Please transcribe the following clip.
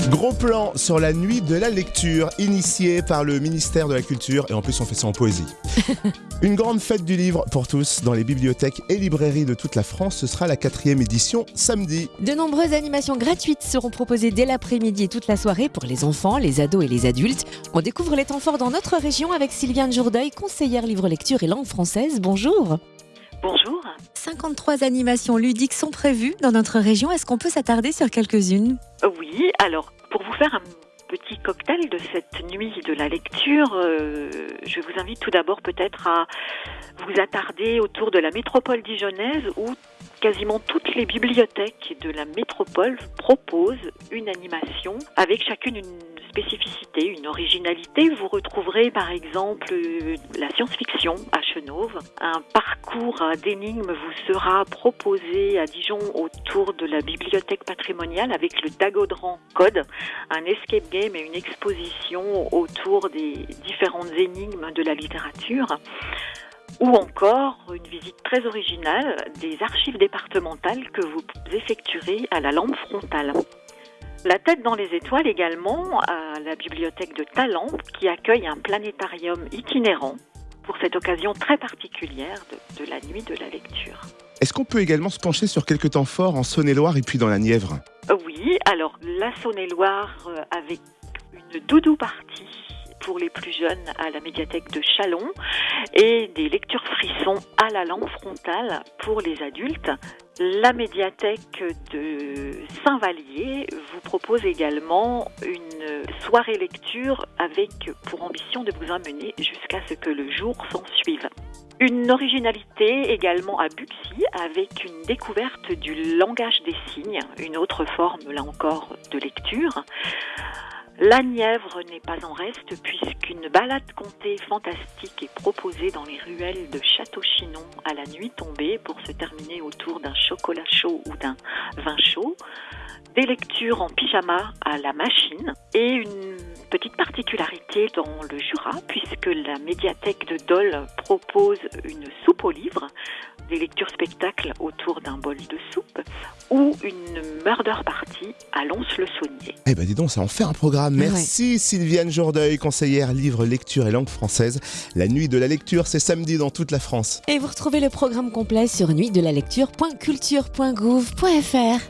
Gros plan sur la nuit de la lecture, initiée par le ministère de la Culture, et en plus on fait ça en poésie. Une grande fête du livre pour tous dans les bibliothèques et librairies de toute la France. Ce sera la 4e édition samedi. De nombreuses animations gratuites seront proposées dès l'après-midi et toute la soirée pour les enfants, les ados et les adultes. On découvre les temps forts dans notre région avec Sylviane Jourdeuil, conseillère livre-lecture et langue française. Bonjour. Bonjour. 53 animations ludiques sont prévues dans notre région. Est-ce qu'on peut s'attarder sur quelques-unes ? Oui, alors pour vous faire un petit cocktail de cette nuit de la lecture, je vous invite tout d'abord peut-être à vous attarder autour de la métropole dijonnaise où quasiment toutes les bibliothèques de la métropole proposent une animation avec chacune une spécificité, une originalité. Vous retrouverez par exemple la science-fiction à Chenôve. Un parcours d'énigmes vous sera proposé à Dijon autour de la bibliothèque patrimoniale avec le Dagodran Code, un escape game et une exposition autour des différentes énigmes de la littérature. Ou encore une visite très originale des archives départementales que vous effectuerez à la lampe frontale. La tête dans les étoiles également à la bibliothèque de Talent qui accueille un planétarium itinérant pour cette occasion très particulière de la nuit de la lecture. Est-ce qu'on peut également se pencher sur quelques temps forts en Saône-et-Loire et puis dans la Nièvre ? Oui, alors la Saône-et-Loire avec une doudou partie pour les plus jeunes à la médiathèque de Châlons et des lectures frissons à la lampe frontale pour les adultes. La médiathèque de Saint-Vallier vous propose également une soirée lecture avec pour ambition de vous amener jusqu'à ce que le jour s'en suive. Une originalité également à Buxy avec une découverte du langage des signes, une autre forme là encore de lecture. La Nièvre n'est pas en reste puisqu'une balade contée fantastique est proposée dans les ruelles de Château-Chinon à la nuit tombée pour se terminer autour d'un chocolat chaud ou d'un vin chaud, des lectures en pyjama à la machine et une petite particularité dans le Jura puisque la médiathèque de Dole propose une soupe aux livres, des lectures spectacles autour d'un bol de soupe ou une murder party à Lons-le-Saunier. Eh ben dis donc, ça en fait un programme. Merci Sylviane Jourdeuil, conseillère livre, lecture et langue française. La nuit de la lecture, c'est samedi dans toute la France. Et vous retrouvez le programme complet sur nuitdelalecture.culture.gouv.fr.